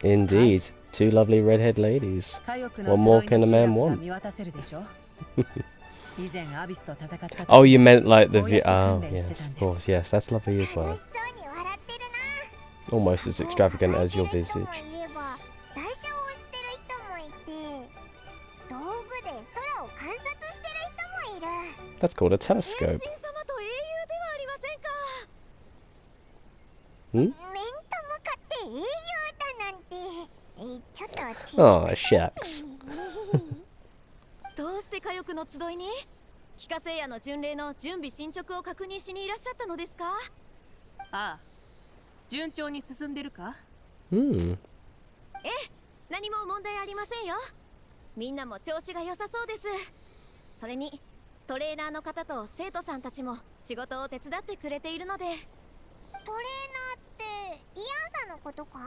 Indeed, two lovely redhead ladies. What more can a man want? Oh, you meant like the oh, yes, of course, yes, that's lovely as well. Almost as extravagant as your visage. That's called a telescope. Hmm? Oh, shucks. どうして火力の集いに非化聖夜の巡礼の準備進捗を確認しにいらっしゃったのですか？ああ、順調に進んでるか？ええ、何も問題ありませんよ。みんなも調子が良さそうです。それにトレーナーの方と生徒さんたちも仕事を手伝ってくれているので。トレーナーってイアンさんのことか？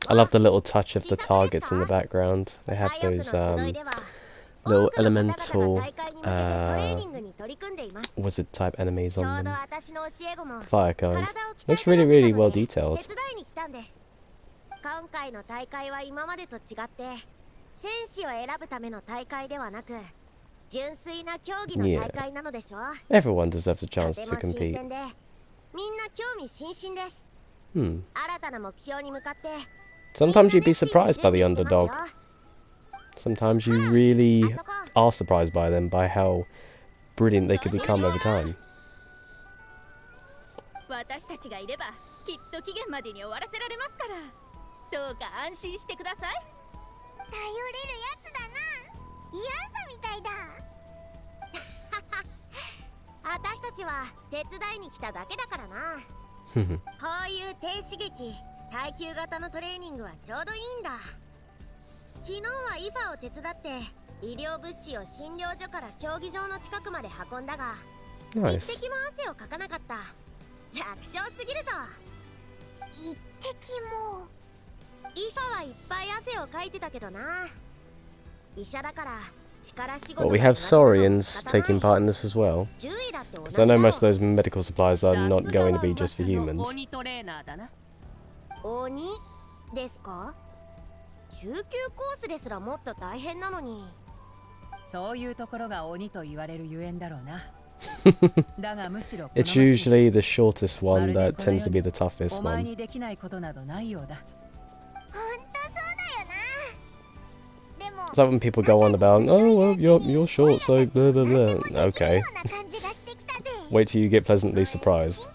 I love the little touch of the targets in the background. They have those little elemental wizard type enemies on them. Fire kind. Looks really, really well detailed. 今回の大会は今までと違って戦士を選ぶための大会ではなく純粋な競技の大会なのでしょう。 Everyone deserves a chance to compete. みんな興味津々です。 Hmm. 新たな目標に向かって Sometimes you'd be surprised by the underdog. Sometimes you really are surprised by them, by how brilliant they could become over time. 私たちがいればきっと期限までに終わらせられますから。どうか安心してください。頼れるやつだな。イアンさんみたいだ。私たちは手伝いに来ただけだからな。こういう低刺激、耐久型のトレーニングはちょうどいいんだ。昨日はイファを手伝って医療物資を診療所から競技場の近くまで運んだが、一滴も汗をかかなかった。楽勝すぎるぞ。一滴も。イファはいっぱい汗をかいてたけどな。医者だから。Well, we have Saurians taking part in this as well, because I know most of those medical supplies are not going to be just for humans. 鬼ですか？中級コースですらもっと大変なのに。そういうところが鬼と言われるゆえんだろうな。It's usually the shortest one that tends to be the toughest one. It's like when people go on about, oh well, you're short, so blah blah blah. Okay. Wait till you get pleasantly surprised.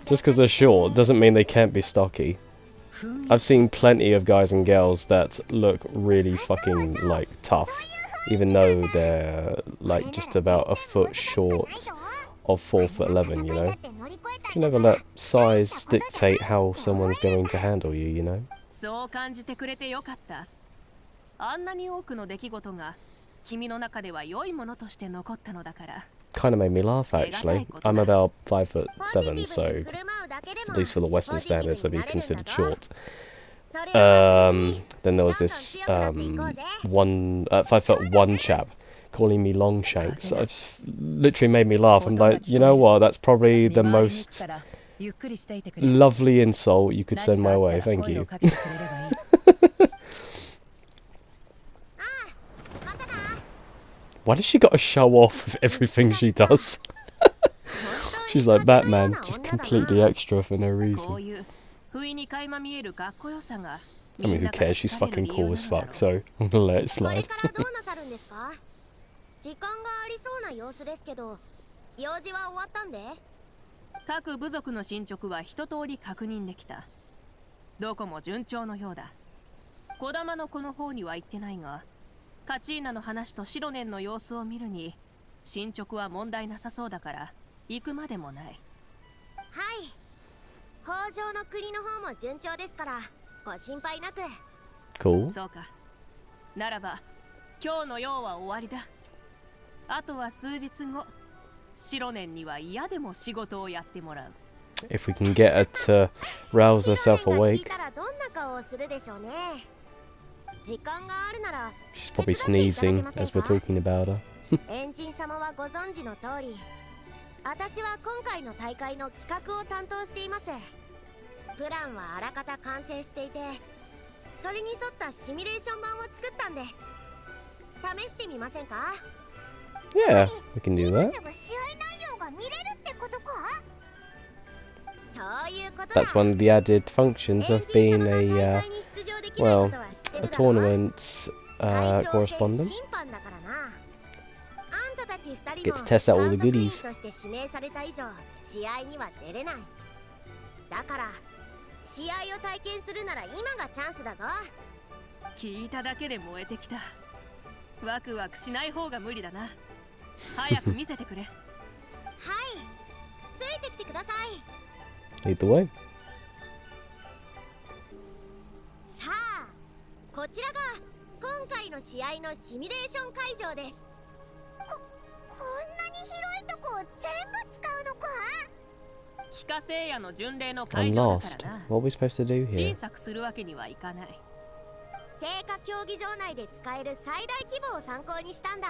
Just because they're short doesn't mean they can't be stocky. I've seen plenty of guys and girls that look really fucking like tough, even though they're like just about a foot short of 4'11", you know. You should never let size dictate how someone's going to handle you, you know. あんなに多くの出来事が君の中では良いものとして残ったのだから。Kind of made me laugh actually. I'm about 5'7", so at least for the Western standards, I'd be considered short. Then there was this 5'1" chap calling me Longshanks. It's literally made me laugh. I'm like, you know what? That's probably the most lovely insult you could send my way. Thank you. Why does she got to show off with everything she does? She's like Batman, just completely extra for no reason. I mean, who cares? She's fucking cool as fuck, so I'm gonna let it slide. 各部族の進捗は一通り確認できた。どこも順調のようだ。小玉の子の方には行ってないが、カチーナの話とシロネンの様子を見るに進捗は問題なさそうだから行くまでもない。はい。北条の国の方も順調ですからご心配なく。Cool. そうか。ならば今日の用は終わりだ。あとは数日後、シロネンには嫌でも仕事をやってもらう。If we can get her to rouse herself awake. 時間があるなら She's probably sneezing as we're talking about her. エンジン様はご存知の通り、私は今回の大会の企画を担当しています。プランはあらかた完成していて、それに沿ったシミュレーション版を作ったんです。試してみませんか？ Yeah, we can do that. 試合内容が見れるってことか？そういうことだ。 That's one of the added functions of being a, well, a tournament correspondent. Get to test out all the goodies. だから試合を体験するなら今がチャンスだぞ。聞いただけで燃えてきた。ワクワクしない方が無理だな。早く見せてくれ。はい、ついてきてください。 Lead the way. さあ、こちらが今回の試合のシミュレーション会場です。こんなに広いとこを全部使うのか？帰化聖夜の巡礼の I'm 会場だ lost. からな。 What are we supposed to do 小 here? さくするわけにはいかない。聖火競技場内で使える最大規模を参考にしたんだ。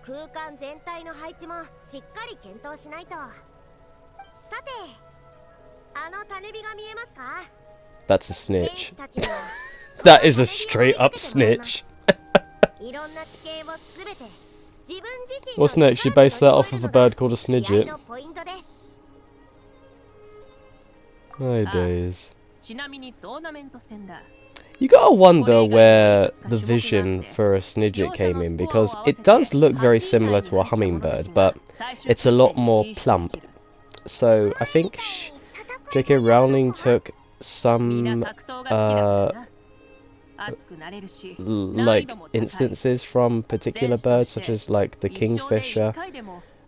空間全体の配置もしっかり検討しないと。さて、あの種火が見えますか？ That's a snitch. 選手たちには That is a straight up snitch. いろんな地形をすべて自分自身 What's next? She based that off of a bird called a snidget. のポイントです。 Oh days. ちなみにトーナメント戦だ。 You gotta wonder where the vision for a snidget came in, because it does look very similar to a hummingbird, but it's a lot more plump. So I think J.K. Rowling took some like instances from particular birds, such as like the kingfisher,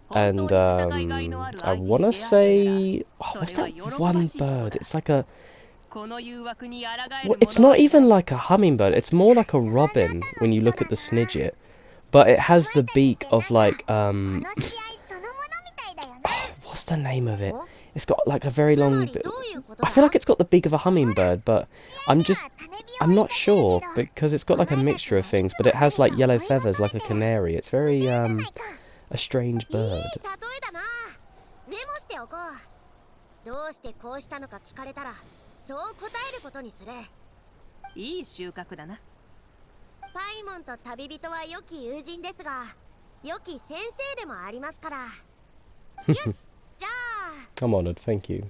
and I wanna say, what's that one bird? It's like a, well, it's not even like a hummingbird, it's more like a robin when you look at the snidget, but it has the beak of like what's the name of it? It's got like a very long, I feel like it's got the beak of a hummingbird, but I'm not sure, because it's got like a mixture of things, but it has like yellow feathers like a canary. It's very a strange bird. どうしてこうしたのか聞かれたらそう答えることにする。いい収穫だな。パイモンと旅人は良き友人ですが、良き先生でもありますから。よし、じゃあ。I'm honored, thank you.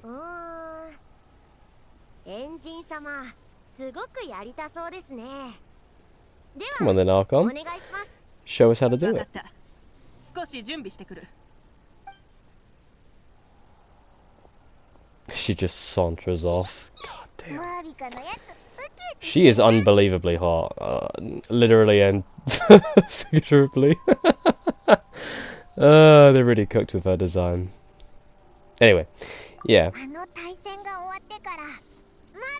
エンジン様、すごくやりたそうですね。で Come は、 on then, お Archon. 願いします。 Show us how to do わか it. った。少し準備してくる。She just saunters off. God damn. マービカのやつ、ウキウキ She is unbelievably hot, literally and figuratively. They really cooked with her design. Anyway, yeah. あの対戦が終わってから、マー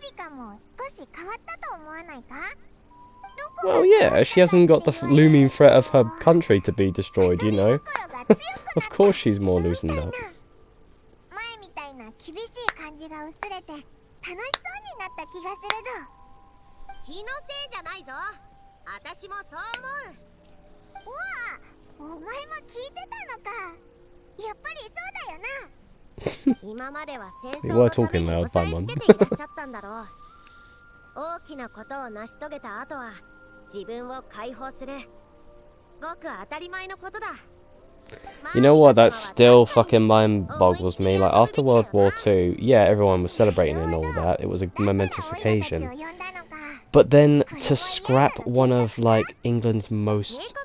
ビカも少し変わったと思わないか？ Well, yeah, she hasn't got the looming threat of her country to be destroyed, you know. Of course she's more loosened up. 前みたいな厳しい感じが薄れて楽しそうになった気がするぞ。気のせいじゃないぞ。私もそう思う。うわ、お前も聞いてたのか。やっぱりそうだよな。今までは戦争のために抑えつけていらっしゃったんだろう。大きなことを成し遂げた後は自分を解放する。ごく当たり前のことだ。 You know what, that still fucking mind boggles me. Like, after World War II, yeah, everyone was celebrating and all that. It was a momentous occasion. But then to scrap one of, like, England's most,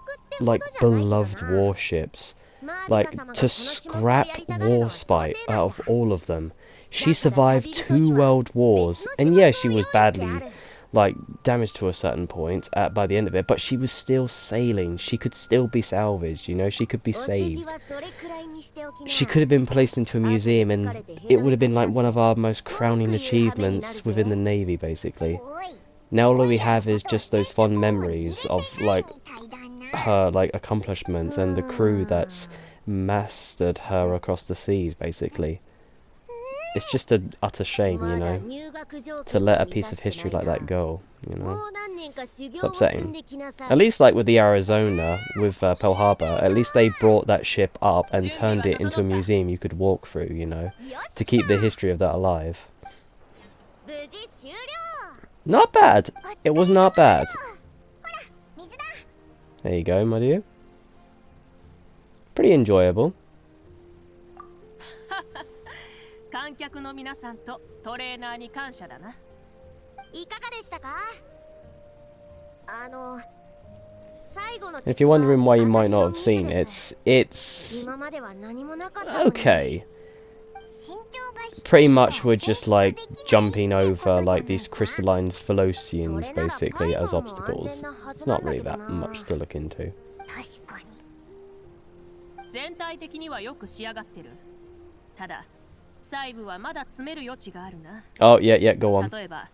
like, beloved warships, like, to scrap Warspite out of all of them. She survived 2 world wars, and yeah, she was badly, like, damaged to a certain point by the end of it, but she was still sailing. She could still be salvaged, you know, she could be saved. She could have been placed into a museum, and it would have been like one of our most crowning achievements within the Navy, basically. Now all we have is just those fond memories of, like, her, like, accomplishments and the crew that's mastered her across the seas, basically. it's just an utter shame, you know, to let a piece of history like that go, you know. It's upsetting. At least like with the Arizona, with Pearl Harbor, at least they brought that ship up and turned it into a museum you could walk through, you know, to keep the history of that alive. Not bad. It was not bad. There you go, my dear. Pretty enjoyable. 観客の皆さんとトレーナーに感謝だな。いかがでしたか？最後の If you're wondering why you might not have seen it, it's 今までは何もなかったのに okay. Pretty much we're just like jumping over like these crystalline Philosians basically as obstacles. It's not really that much to look into. 確かに。全体的にはよく仕上がってる。ただ、細部はまだ詰める余地があるな。Oh, yeah, yeah, go on. 例えば、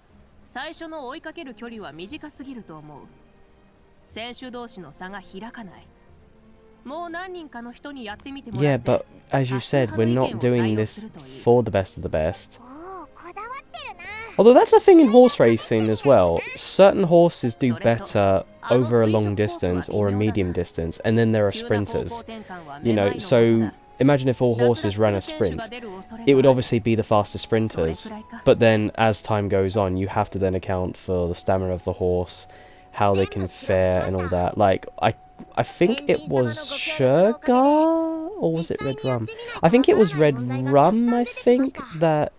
最初の追いかける距離は短すぎると思う。選手同士の差が開かない。もう何人かの人にやってみてもら Yeah, って。 but as you said, we're not doing this for the best of the best. おお、こだわってるな。 Although that's a thing in horse racing as well. Certain horses do better over a long distance or a medium distance, and then there are sprinters. You know, so imagine if all horses ran a sprint. It would obviously be the fastest sprinters, but then as time goes on, you have to then account for the stamina of the horse, how they can fare and all that. Like, I think it was Shergar, or was it Red Rum? I think it was Red Rum, I think, that...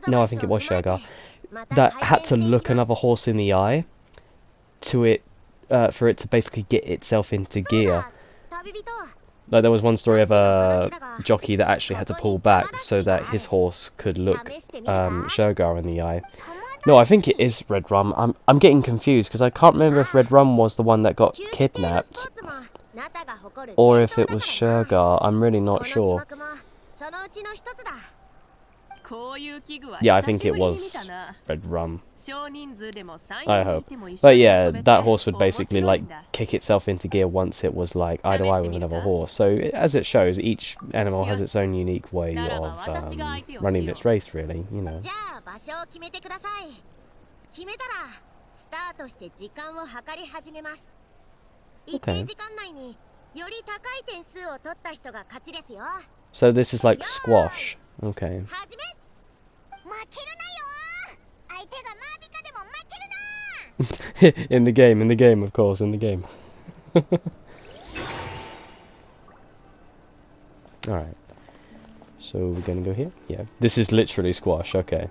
No, I think it was Shergar. That had to look another horse in the eye to it, for it to basically get itself into gear. Like, there was one story of a jockey that actually had to pull back so that his horse could look Shergar in the eye. No, I think it is Red Rum. I'm getting confused because I can't remember if Red Rum was the one that got kidnapped or if it was Shergar. I'm really not sure. Yeah, I think it was Red Rum. I hope. But yeah, that horse would basically like kick itself into gear once it was like eye to eye with another horse. So as it shows, each animal has its own unique way of running its race, really, you know. 場所を決めてください。決めたらスタートして時間を計り始めます。一定時間内により高い点数を取った人が勝ちですよ。So this is like squash. Okay. 始め。負けるなよ。相手がマービカでも負けるな。in the game, of course, in the game. Alright. So we're gonna go here? Yeah. This is literally squash, okay.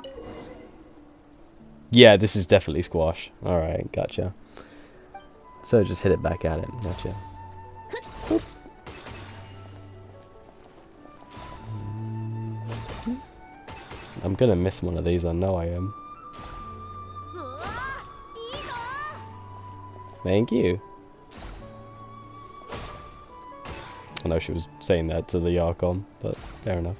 Yeah, this is definitely squash. Alright, gotcha. So just hit it back at it, gotcha. Oop. I'm gonna miss one of these, I know I am. Thank you. I know she was saying that to the Archon, but fair enough.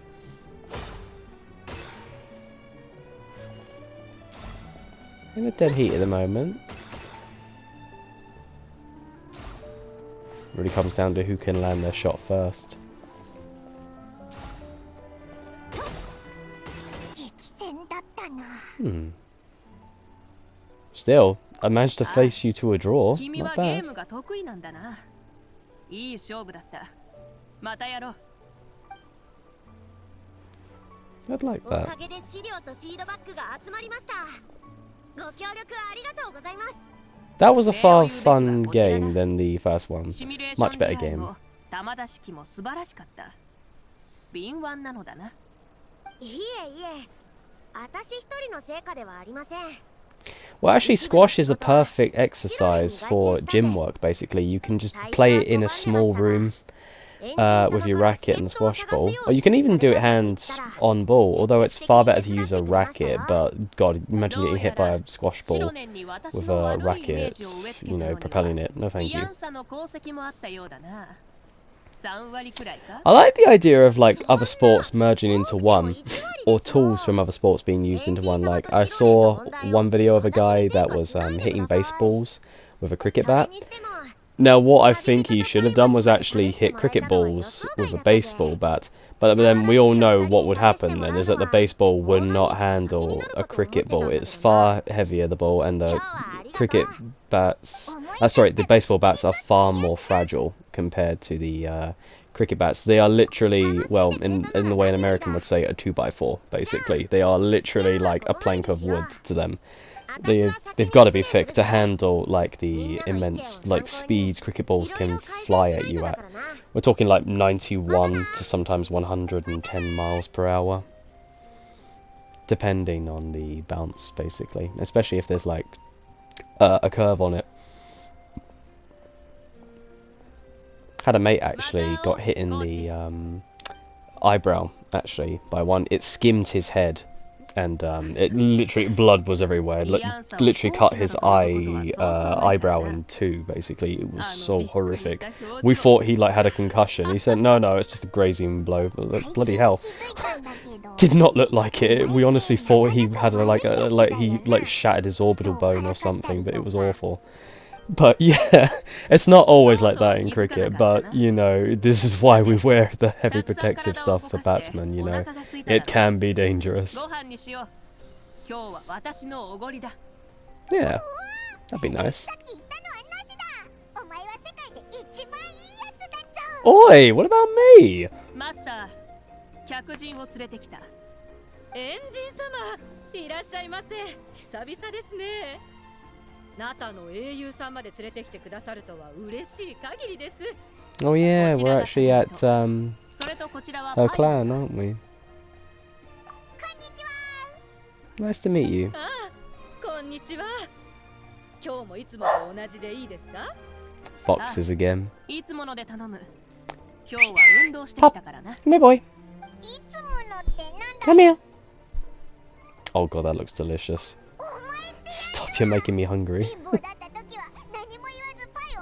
In a dead heat at the moment. Really comes down to who can land their shot first. Still, I managed to face you to a draw. Not bad. I'd like that. That was a far fun game than the first one. Much better game. Well, actually, squash is a perfect exercise for gym work, basically. You can just play it in a small room with your racket and squash ball. Or you can even do it hands on ball, although it's far better to use a racket. But, God, imagine getting hit by a squash ball with a racket, you know, propelling it. No, thank you. I like the idea of like other sports merging into one, or tools from other sports being used into one. Like I saw one video of a guy that was hitting baseballs with a cricket bat, Now, what I think he should have done was actually hit cricket balls with a baseball bat. But then we all know what would happen then, is that the baseball would not handle a cricket ball. It's far heavier, the ball, and the cricket bats... sorry, the baseball bats are far more fragile compared to the cricket bats. They are literally, well, in the way an American would say, a 2x4, basically. They are literally like a plank of wood to them. They've got to be thick to handle like the immense like speeds cricket balls can fly at you at. We're talking like 91 to sometimes 110 miles per hour, depending on the bounce, basically. Especially if there's like a curve on it. Had a mate actually got hit in the eyebrow actually by one. It skimmed his head. And it literally, blood was everywhere. It literally cut his eyebrow in two, basically. It was so horrific. We thought he like had a concussion. He said, no, it's just a grazing blow. Bloody hell. Did not look like it. We honestly thought he had he shattered his orbital bone or something, but it was awful. But yeah, it's not always like that in cricket, but you know, this is why we wear the heavy protective stuff for batsmen, you know. It can be dangerous. Yeah, that'd be nice. Oi, what about me? Master, 客人を連れてきた。エンジン様、いらっしゃいませ。久々ですね。ナタの英雄さんまで連れてきてくださるとは嬉しい限りです。Oh yeah, we're actually at her clan, aren't we? Nice to meet you. こんにちは。今日もいつもと同じでいいですか？ Foxes again. いつもので頼む。今日は運動してきたからな。Come here, boy. Come here. Oh god, that looks delicious. Stop, you're making me hungry.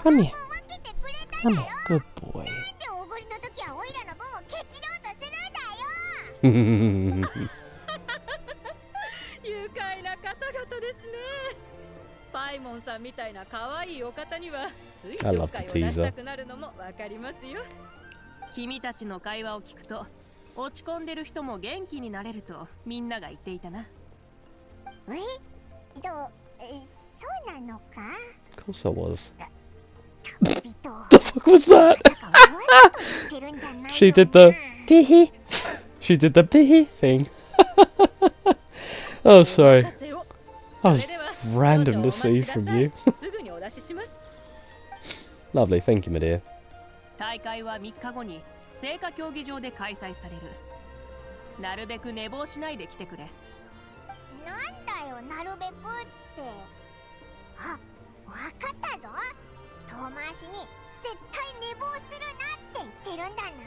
Come here. Come here, good boy. 愉快な方々ですね。パイモンさんみたいな可愛いお方にはついちょっかいを出したくなるのもわかりますよ。君たちの会話を聞くと落ち込んでる人も元気になれるとみんなが言っていたな。そうなのか? Of course I was. The fuck was that? She did the tee. She did the tee thing. Oh, sorry. That was random to see from you. Lovely, thank you, my dear. 大会は3日後に聖火競技場で開催される。なるべく寝坊しないで来てくれ。なんだよ、なるべくって。あ、わかったぞ。遠回しに絶対寝坊するなって言ってるんだな。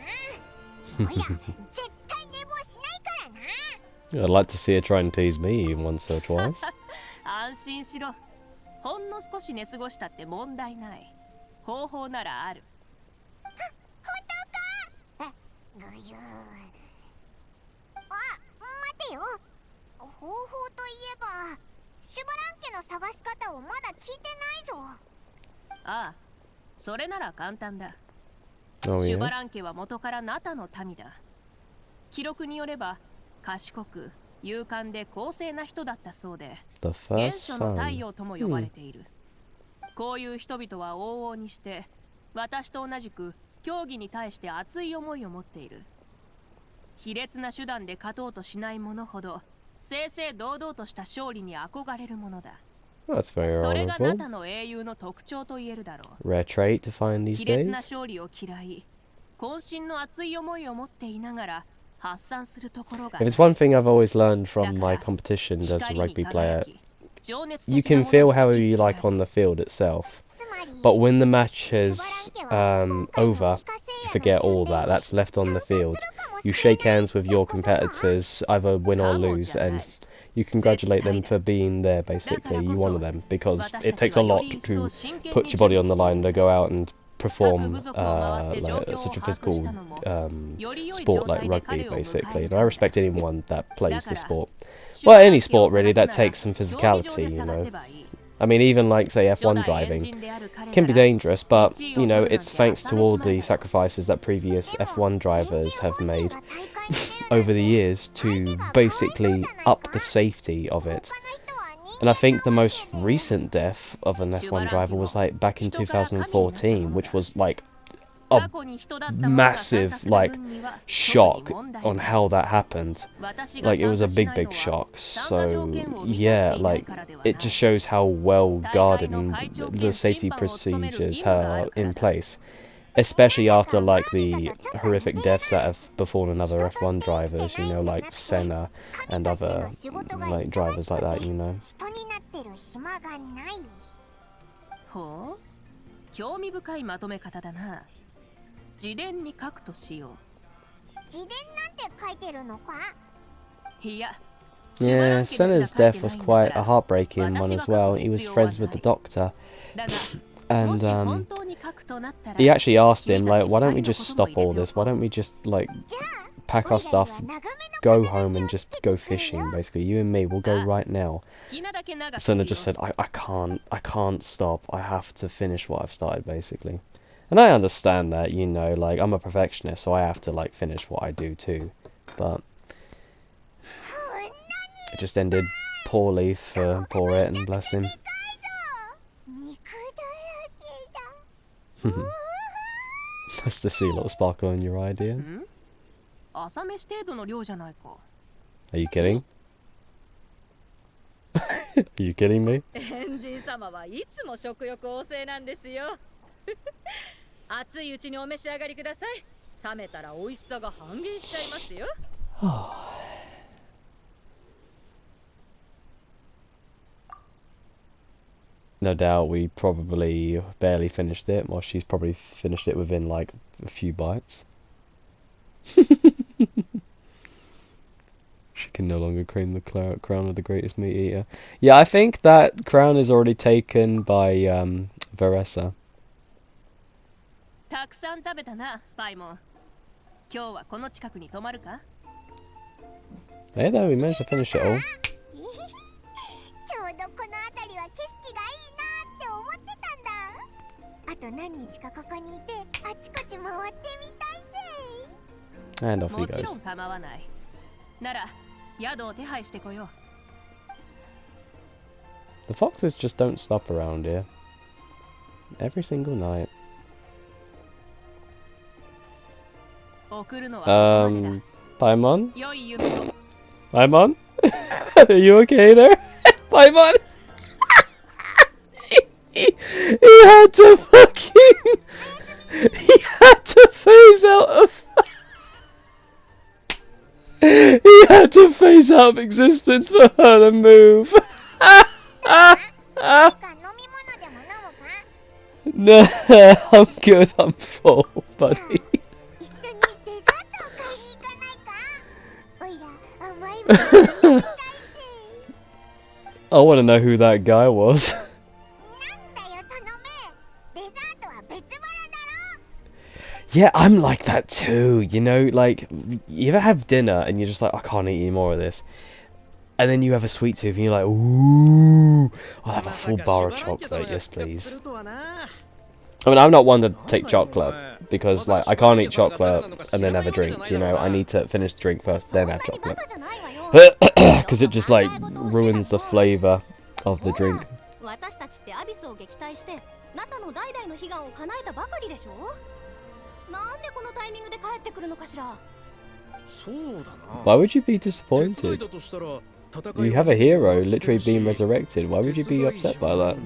おや、絶対寝坊しないからな。I'd like to see her try and tease me once or twice. 安心しろ。ほんの少し寝過ごしたって問題ない。方法ならある。本当か？ぐゆー。あ、待てよ。方法といえば、シュバラン家の探し方をまだ聞いてないぞ。ああ、それなら簡単だ。Oh, シュ yeah? バラン家は元からナタの民だ。記録によれば、賢く、勇敢で公正な人だったそうで、 The 原 first 初の太 son. 陽とも呼ばれている。こういう人々は往々にして、私と同じく競技に対して熱い思いを持っている。卑劣な手段で勝とうとしない者ほど、正々堂々とした勝利に憧れるものだ。That's very それがナ honorable. タの英雄の特徴と言えるだろう。 Rare trait to find these 卑劣 days. な勝利を嫌い、渾身の熱い思いを持っていながら発散するところが。 If it's one thing I've always learned from my competitions as a rugby player, you can feel however you like on the field itself. But when the match is over, you forget all that. That's left on the field. You shake hands with your competitors, either win or lose, and you congratulate them for being there, basically. You honor them, because it takes a lot to put your body on the line to go out and perform like such a physical sport like rugby, basically. And I respect anyone that plays the sport. Well, any sport, really, that takes some physicality, you know. I mean, even like, say, F1 driving can be dangerous, but, you know, it's thanks to all the sacrifices that previous F1 drivers have made over the years to basically up the safety of it. And I think the most recent death of an F1 driver was like back in 2014, which was like a massive like shock on how that happened. Like, it was a big shock. So yeah, like, it just shows how well guarded and the safety procedures are in place, especially after like the horrific deaths that have befallen other F1 drivers, you know, like Senna and other like drivers like that, you know. ほう、興味深いまとめ方だな。自伝に書くとしよう。自伝なんて書いてるのか？いや。Yeah, Senna's death was quite a heartbreaking one as well. He was friends with the Doctor, and he actually asked him, like, why don't we just stop all this? Why don't we just, like, pack our stuff, go home and just go fishing, basically. You and me, we'll go right now. Senna just said, I can't stop. I have to finish what I've started, basically. And I understand that, you know, like, I'm a perfectionist, so I have to, like, finish what I do too. But it just ended poorly for poor it, and bless him. Nice to see a little sparkle in your eye, dear. Are you kidding? Are you kidding me? 熱いうちにお召し上がりください。冷めたら美味しさが半減しちゃいますよ。No doubt we probably barely finished it, while she's probably finished it within like a few bites. She can no longer claim the crown of the greatest meat eater. Yeah, I think that crown is already taken by Veressa. たくさん食べたな、パイモン。今日はこの近くに泊まるか? Hey there, we managed to finish it all. ちょうどこの辺りは景色がいいなって思ってたんだ。あと何日かここにいてあちこち回ってみたいぜ。 And off he もちろん goes. 構わない。なら宿を手配してこよう。 The foxes just don't stop around here. Every single night. Paimon? 良い夢を。Paimon? Are you okay there? Paimon? he had to fucking... He had to phase out of... He had to phase out of existence for her to move. No, I'm good, I'm full, buddy. I want to know who that guy was. Yeah, I'm like that too, you know, like, you ever have dinner and you're just like, I can't eat any more of this. And then you have a sweet tooth and you're like, ooh, I'll have a full bar of chocolate, yes please. I mean, I'm not one to take chocolate, because, like, I can't eat chocolate and then have a drink, you know, I need to finish the drink first, then have chocolate. Because it just, like, ruins the flavour of the drink. Why would you be disappointed? You have a hero literally being resurrected, why would you be upset by that?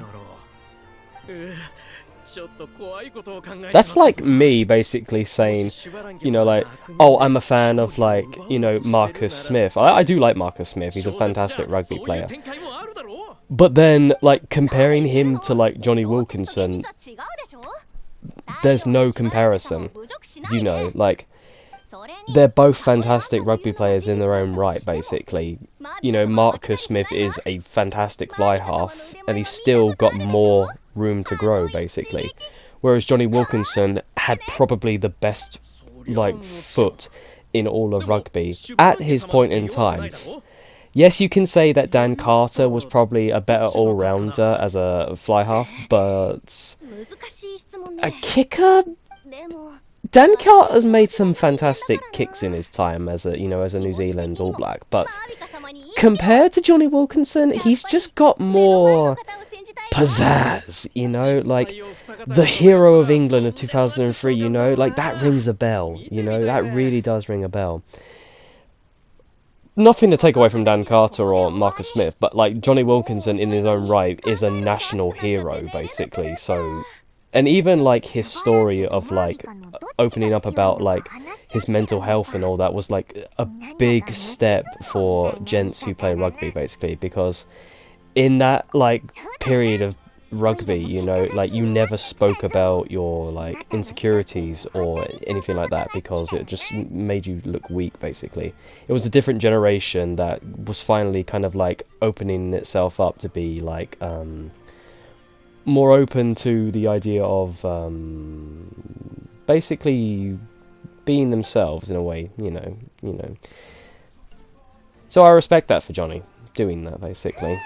That's like me basically saying, you know, like, oh, I'm a fan of, like, you know, Marcus Smith. I do like Marcus Smith, he's a fantastic rugby player. But then, like, comparing him to, like, Johnny Wilkinson, there's no comparison, you know, like, they're both fantastic rugby players in their own right, basically. You know, Marcus Smith is a fantastic fly half, and he's still got more room to grow, basically. Whereas Johnny Wilkinson had probably the best, like, foot in all of rugby at his point in time. Yes, you can say that Dan Carter was probably a better all-rounder as a fly half, but a kicker. Dan Carter's made some fantastic kicks in his time as a, as a New Zealand All Black, but compared to Johnny Wilkinson, he's just got more pizzazz, like the hero of England of 2003, like that rings a bell, that really does ring a bell. Nothing to take away from Dan Carter or Marcus Smith, but like Johnny Wilkinson in his own right is a national hero, basically, so... And even like his story of like opening up about like his mental health and all that was like a big step for gents who play rugby, basically, because in that like period of rugby, like you never spoke about your like insecurities or anything like that because it just made you look weak, basically. It was a different generation that was finally kind of like opening itself up to be like more open to the idea of basically being themselves in a way, So I respect that for Johnny doing that, basically.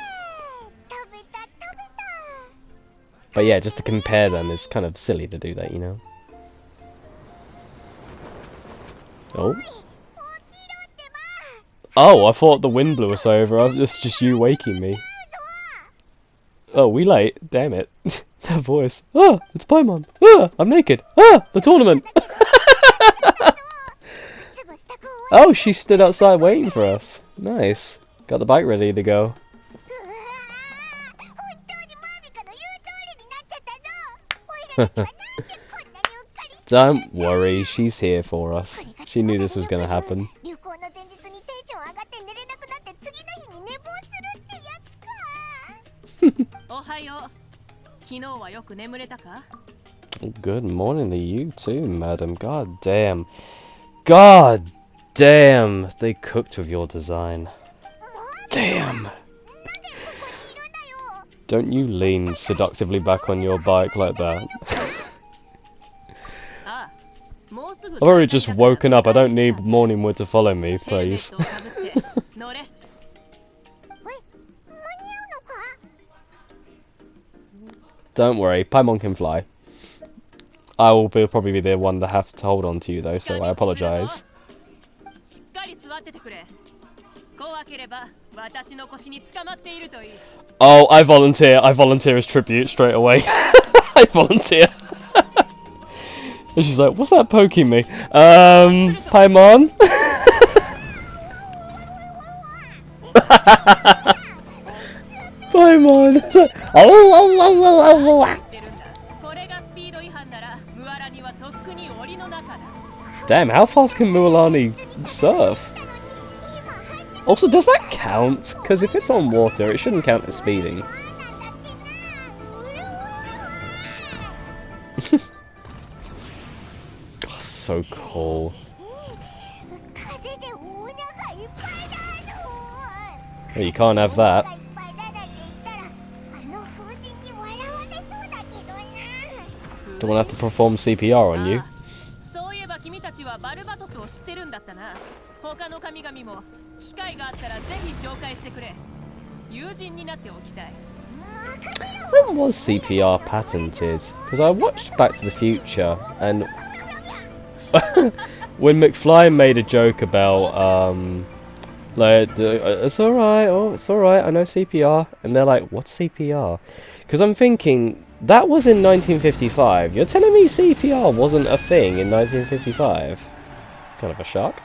But yeah, just to compare them is kind of silly to do that, Oh. Oh, I thought the wind blew us over. It's just you waking me. Oh, we late? Damn it. That voice. Ah, it's Paimon. Ah, I'm naked. Ah, the tournament. Oh, she stood outside waiting for us. Nice. Got the bike ready to go. Don't worry, she's here for us. She knew this was going to happen. Good morning to you too, madam. God damn. God damn. They cooked with your design. Damn. Don't you lean seductively back on your bike like that. I've already just woken up. I don't need morning wood to follow me, please. Don't worry, Paimon can fly. I will probably be the one that have to hold on to you though, so I apologise. Oh, I volunteer. I volunteer as tribute straight away. I volunteer. And she's like, what's that poking me? Paimon? Paimon! Damn, how fast can Mualani surf? Also, does that count? Because if it's on water, it shouldn't count as speeding. Oh, so cool. Well, you can't have that. Don't want to have to perform CPR on you. When was CPR patented? Because I watched Back to the Future and when McFly made a joke about like it's alright, oh it's alright, I know CPR, and they're like, what's CPR? Because I'm thinking that was in 1955. You're telling me CPR wasn't a thing in 1955? Kind of a shock.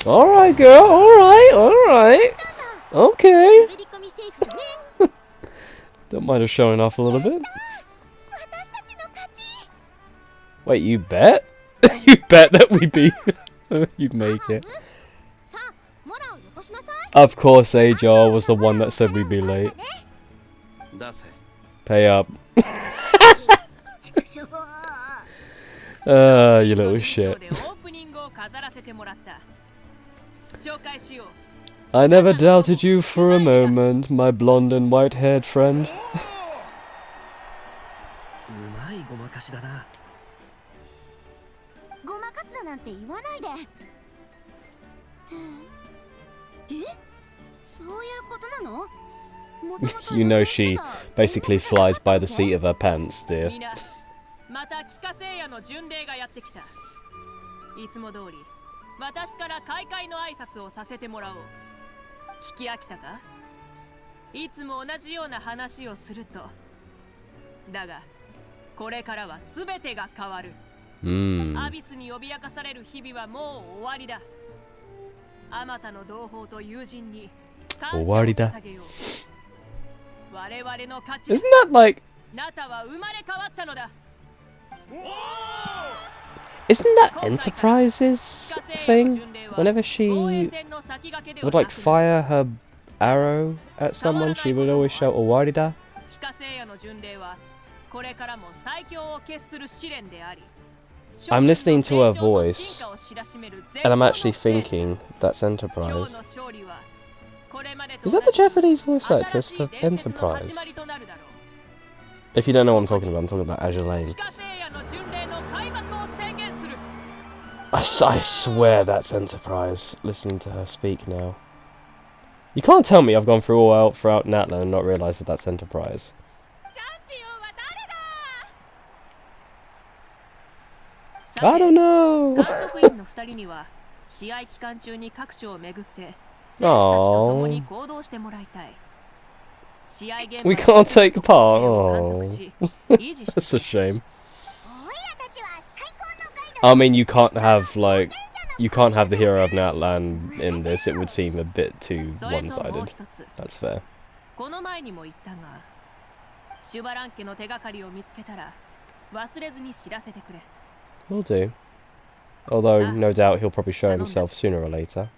Alright girl, alright. Okay. Don't mind us showing off a little bit. Wait, you bet? You bet that we beat you'd make it. Of course Ajar was the one that said we'd be late. Pay up. You little shit. I never doubted you for a moment, my blonde and white-haired friend. なんて言わないで。ってそういうことなの？ You know she basically flies by the seat of her pants, dear. みんな、また帰化聖夜の巡礼がやってきた。いつも通り、私から開会の挨拶をさせてもらおう。聞き飽きたか？いつも同じような話をすると。だが、これからは全てが変わる。アビスに脅かされる日々はもう終わりだ。あまたの同胞と友人に感謝を捧げよう。我々の価値。 Isn't that like... ナタは生まれ変わったのだ。 Isn't that Enterprise's thing? Whenever she would like fire her arrow at someone, she would always shout "Owarida." 帰化聖夜の巡礼はこれからも最強を決する試練であり。 I'm listening to her voice, and I'm actually thinking that's Enterprise. Is that the Japanese voice actress for Enterprise? If you don't know what I'm talking about Azure Lane. I swear that's Enterprise, listening to her speak now. You can't tell me I've gone throughout Natlan and not realised that that's Enterprise. I don't know. We can't take part. Oh, that's a shame. I mean, you can't have the hero of Natlan in this. It would seem a bit too one-sided. That's fair. Will do. Although, no doubt, he'll probably show himself sooner or later.